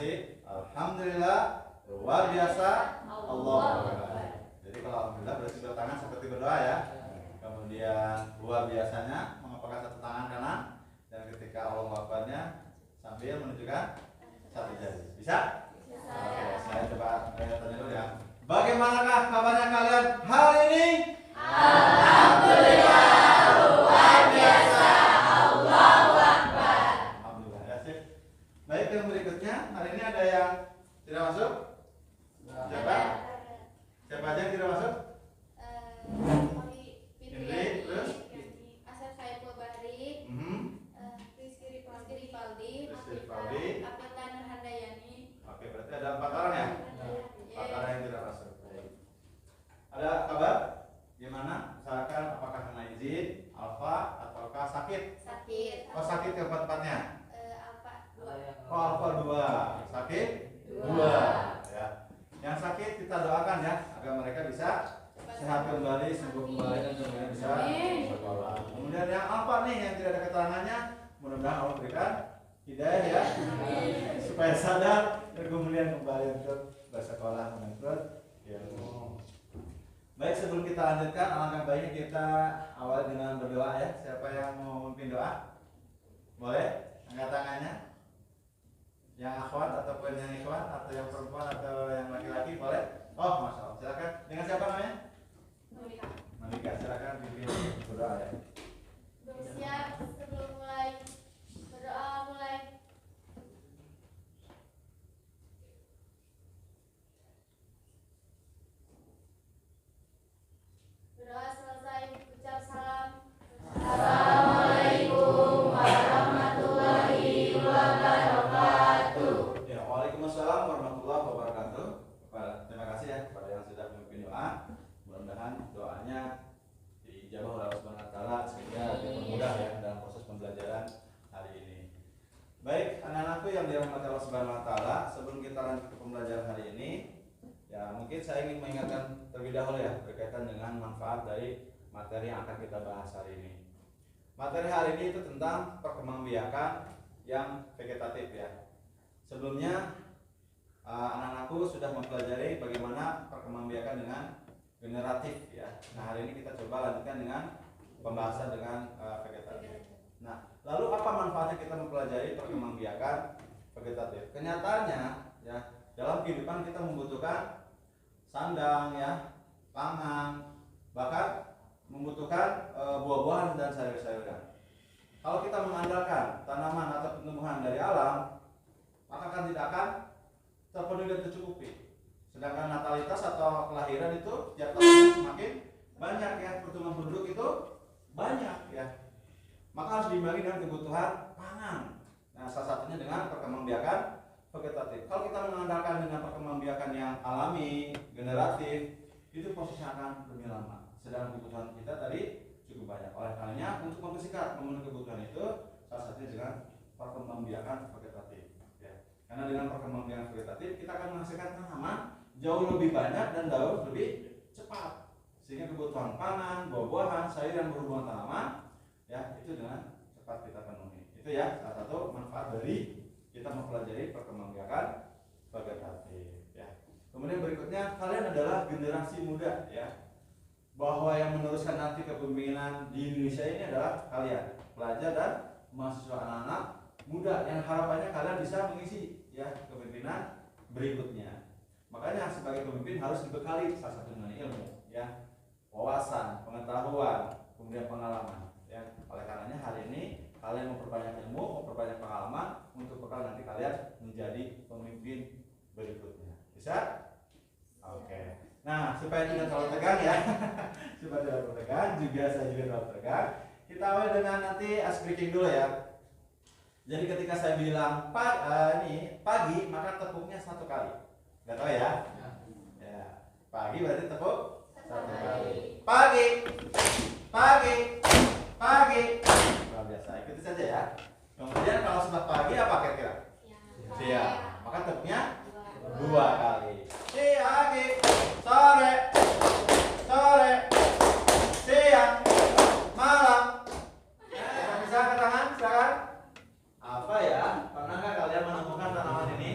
nanti alhamdulillah, luar biasa, Allahu Akbar. Jadi kalau alhamdulillah berarti dua tangan seperti berdoa ya. Kemudian luar biasanya mengepakkan satu tangan kanan, dan ketika Allahu Akbarnya sambil menunjukkan satu jari. Bisa? Bisa. Oke, saya coba tanya dulu ya. Bagaimanakah kabarnya kalian hari ini? Alhamdulillah, luar biasa, Allahu Akbar. Alhamdulillah ya, sip. Baik, yang berikutnya hari ini ada yang tidak masuk? Siapa? Siapa aja yang tidak masuk? Indri, terus? Asep Saiful Bahri, Rizky Rifaldi, Apita Nurhandayani. Oke, berarti ada 4 orang ya? 4 orang yang tidak masuk. Ada kabar? Gimana? Misalkan apakah kena izin, alfa, ataukah sakit? Sakit. Oh, sakit ke tempatnya? Alfa 2. Oh, alfa 2. Sakit? 2. Ya. Yang sakit kita doakan ya, agar mereka bisa sehat kembali, sembuh kembali, dan kemudian bisa sekolah. Kemudian yang alfa nih yang tidak ada keterangannya, mudah-mudahan Allah berikan hidayah ya, supaya sadar dan kemudian kembali untuk bersekolah menuntut ilmu. Baik, sebelum kita lanjutkan, alangkah baiknya kita awali dengan berdoa ya. Siapa yang mau memimpin doa? Boleh? Angkat tangannya. Yang akhwat ataupun yang ikhwan, atau yang perempuan atau yang laki-laki, boleh? Oh, masya Allah. Silakan. Dengan siapa namanya? Monika. Silakan pimpin berdoa ya. Bersiap sebelum mulai berdoa mulai. Berdoa selesai, ucap salam. Assalamualaikum warahmatullahi wabarakatuh. Ya, waalaikumsalam warahmatullahi wabarakatuh. Terima kasih ya kepada yang sudah memimpin doa. Mudah-mudahan doanya diijabah oleh Allah Subhanahu wa taala sehingga dipermudah ya dalam proses pembelajaran hari ini. Baik, anak-anakku yang dirahmati Allah Subhanahu wa taala, sebelum kita lanjut ke pembelajaran hari ini, ya mungkin saya ingin mengingatkan terlebih dahulu ya berkaitan dengan manfaat dari materi yang akan kita bahas hari ini. Materi hari ini itu tentang perkembangbiakan yang vegetatif ya. Sebelumnya anak-anakku sudah mempelajari bagaimana perkembangbiakan dengan generatif ya. Nah, hari ini kita coba lanjutkan dengan pembahasan dengan vegetatif. Nah, lalu apa manfaatnya kita mempelajari perkembangbiakan vegetatif? Kenyataannya ya, dalam kehidupan kita membutuhkan sandang ya, pangan, bahkan membutuhkan buah-buahan dan sayur-sayuran. Kalau kita mengandalkan tanaman atau tumbuhan dari alam, maka kan tidak akan terpenuhi dan tercukupi. Sedangkan natalitas atau kelahiran itu tiap tahun semakin banyak ya, pertumbuhan penduduk itu banyak ya. Maka harus diimbangi dengan kebutuhan pangan. Nah, salah satunya dengan perkembangbiakan vegetatif. Kalau kita mengandalkan dengan perkembangbiakan yang alami, generatif, itu prosesnya akan lebih lama. Sedangkan kebutuhan kita tadi cukup banyak. Oleh karenanya untuk mempersingkat memenuhi kebutuhan itu, salah satunya dengan perkembangbiakan vegetatif. Ya. Karena dengan perkembangbiakan vegetatif kita akan menghasilkan tanaman jauh lebih banyak dan jauh lebih cepat. Sehingga kebutuhan pangan, buah-buahan, sayur yang berhubungan tanaman, ya itu dengan cepat kita penuhi. Itu ya salah satu manfaat dari kita mempelajari perkembangbiakan vegetatif. Ya. Kemudian berikutnya, kalian adalah generasi muda ya. Bahwa yang meneruskan nanti kepemimpinan di Indonesia ini adalah kalian, pelajar dan mahasiswa anak-anak muda yang harapannya kalian bisa mengisi ya kepemimpinan berikutnya. Makanya sebagai pemimpin harus dibekali salah satu dengan ilmu ya, wawasan, pengetahuan, kemudian pengalaman ya. Oleh karenanya hari ini kalian memperbanyak ilmu, memperbanyak pengalaman untuk bekal nanti kalian menjadi pemimpin berikutnya. Bisa? Oke. Nah, supaya tidak terlalu tegang ya, supaya tidak terlalu tegang, juga saya juga terlalu tegang. Kita awali dengan nanti ice breaking dulu ya. Jadi ketika saya bilang pagi, maka tepuknya 1 kali. Gak tahu ya? Ya. Pagi berarti tepuk 1 kali. Pagi, pagi, pagi. Luar biasa. Ikuti saja ya. Kemudian kalau sudah pagi apa kira-kira? Siang. Maka tepuknya 2 kali. Pagi, sore, sore, siang, malam. Bisa ke tangan, silakan. Apa ya? Pernah nggak kalian menemukan tanaman ini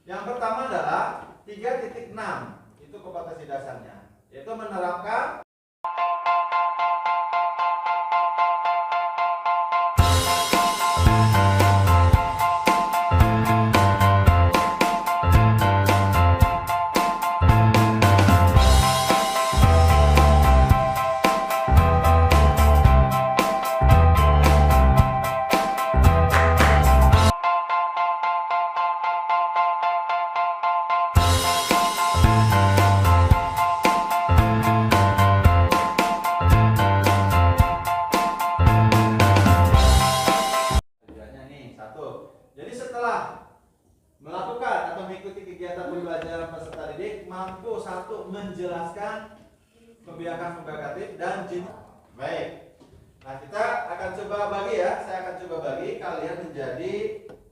Yang pertama adalah 3.6. Itu kompetensi dasarnya, yaitu menerapkan melakukan atau mengikuti kegiatan pembelajaran peserta didik mampu satu menjelaskan kebijakan komunikatif dan jenis. Baik. Nah, kita akan coba bagi ya. Saya akan coba bagi kalian menjadi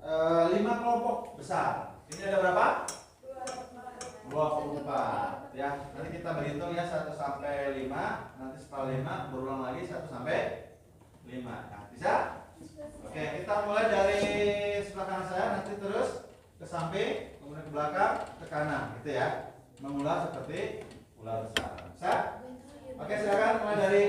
5 kelompok besar. Ini ada berapa? 24 ya. Nanti kita berhitung ya 1 sampai 5. Nanti setelah 5 berulang lagi 1 sampai 5. Nah, bisa? Oke, kita mulai dari sebelah kanan saya, nanti terus ke samping, kemudian ke belakang, ke kanan, gitu ya. Mengular seperti ular besar. Bisa? Oke, silakan mulai dari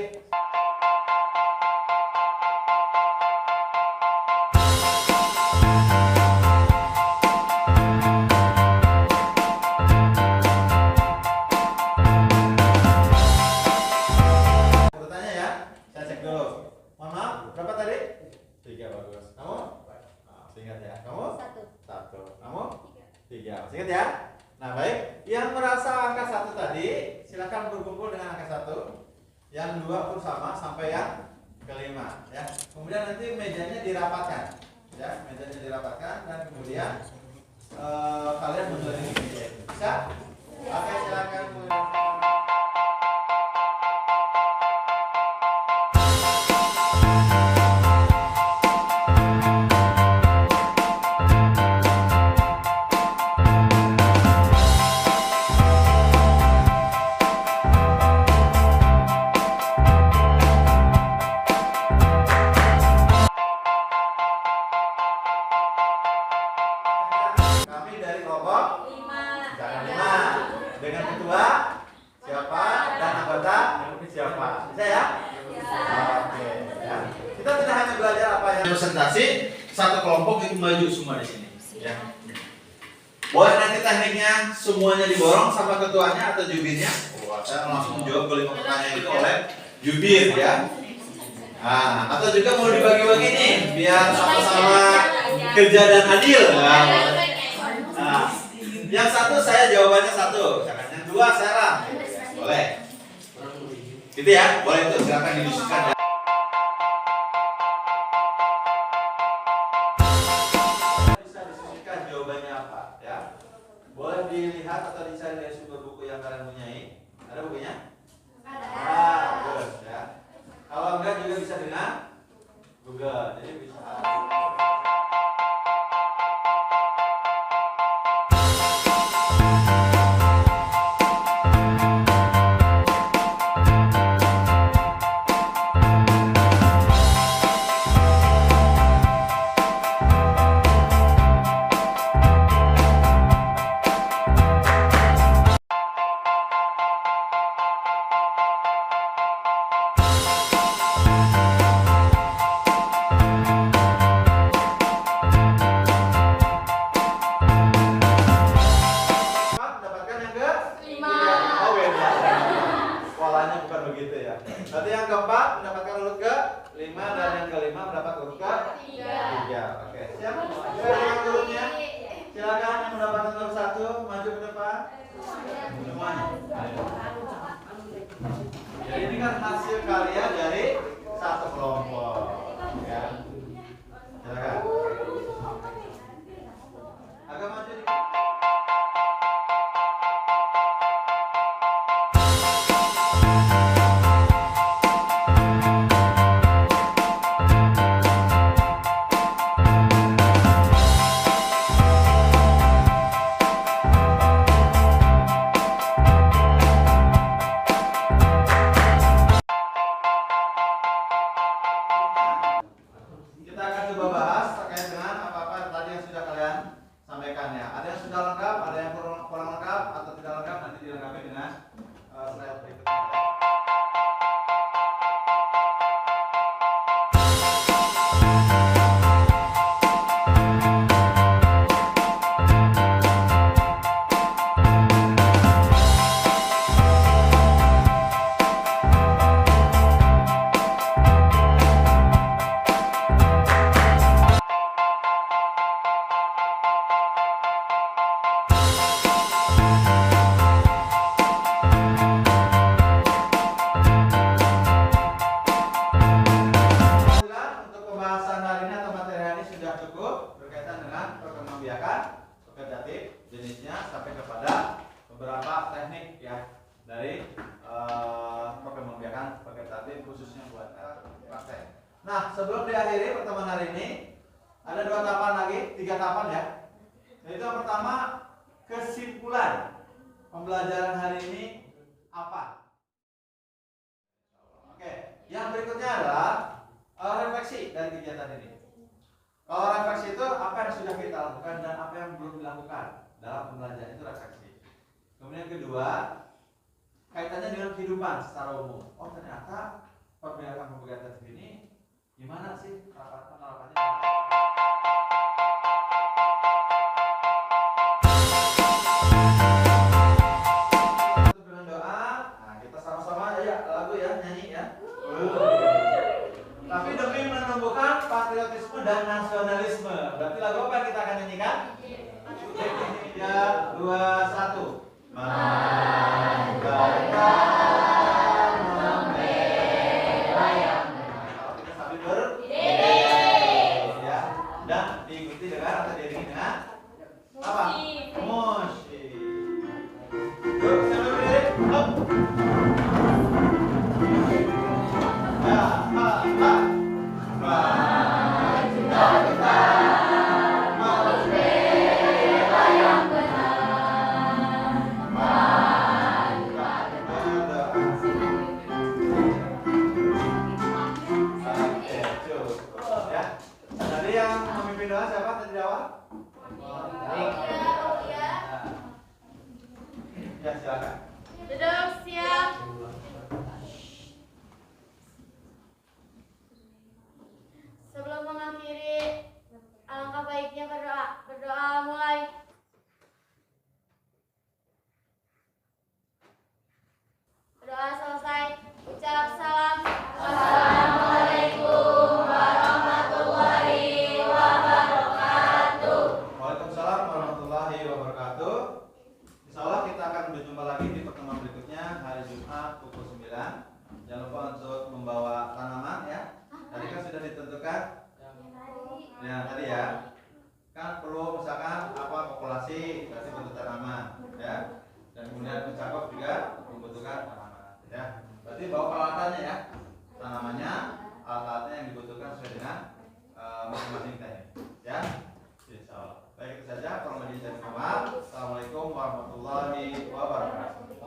urutannya ya. Saya cek dulu. Mohon maaf, berapa tadi? 3, bagus. Kamu? Ingat ya. Kamu? 1. Kamu? 3. Masih ingat ya? Nah, baik. Yang merasa angka 1 tadi, silakan berkumpul dengan angka 1. Yang 2 pun sama sampai yang kelima ya. Kemudian nanti mejanya dirapatkan. Ya, mejanya dirapatkan dan kemudian kalian mengelilingi meja itu. Bisa? Oke, silakan mulai. Kami dari kelompok 5. Dengan ketua siapa dan anggota siapa? Bisa ya? Oke. Ya. Kita tidak hanya belajar apa yang presentasi, satu kelompok itu maju semua di sini. Ya. Boleh nanti tekniknya semuanya diborong sama ketuanya atau jubirnya. Saya langsung menjawab kelima pertanyaan itu oleh jubir ya. Nah, atau juga mau dibagi-bagi nih biar sama-sama kerja dan adil. Nah, yang 1 saya jawabannya 1, yang 2 Sarah. Boleh. Gitu ya, boleh tuh silakan didiskusikan. Bisa diskusikan jawabannya apa ya. Boleh dilihat atau dicari dari sumber buku yang kalian punyai. Ada bukunya? Bagus ya. Kalau enggak juga bisa dengan Google. Jadi bisa. Mendapatkan yang ke 5. Oh, beda. Polanya bukan begitu ya. Berarti yang keempat mendapatkan urut ke 5 dan yang kelima mendapat urut ke 3. Oke, siap? Silakan urutnya. Silakan yang mendapatkan urut 1 maju ke depan. Semuanya. Jadi ini kan hasil karya dari satu kelompok. Ya. Silakan. Agak maju dikit. diakhiri pertemuan hari ini. Ada 2 tahapan lagi, 3 tahapan ya. Yaitu yang pertama, kesimpulan pembelajaran hari ini apa? Oke, yang berikutnya adalah refleksi dari kegiatan ini. Kalau refleksi itu apa yang sudah kita lakukan dan apa yang belum dilakukan dalam pembelajaran, itu refleksi. Kemudian kedua, kaitannya dengan kehidupan secara umum. Oh, ternyata pembelajaran ini gimana sih penerapannya? Tutup dengan doa. Nah, kita sama-sama ya lagu ya, nyanyi ya. Tapi demi menumbuhkan patriotisme dan nasionalisme. Berarti lagu apa yang kita akan nyanyikan? 3, 2, 1. Dan diikuti dengan atau diiringi dengan apa? Musik. Yuk, sambil berdiri. Up. Ya, ha, ha. Majulah kita, harus bela yang benar. Majulah kita. Oke, cukup ya. Tadi yang memimpin doa siapa tadi di awal? Ya, silakan. Duduk siap. Sebelum mengakhiri, alangkah baiknya berdoa. Berdoa mulai. Berdoa selesai. Ucap salam. Assalamualaikum warahmatullahi wabarakatuh. Waalaikumsalam warahmatullahi wabarakatuh. Insya Allah kita akan berjumpa lagi di pertemuan berikutnya hari Jumat pukul 9. Jangan lupa untuk membawa tanaman ya. Tadi kan sudah ditentukan. Ya tadi ya. Kan perlu misalkan apa populasi berarti butuh tanaman ya. Dan kemudian mencakup juga membutuhkan tanaman ya. Berarti bawa peralatannya ya. Tanamannya, alat-alatnya yang dibutuhkan sesuai dengan masing-masing teknik ya. Insya Allah. Baik, itu saja. Assalamualaikum warahmatullahi wabarakatuh.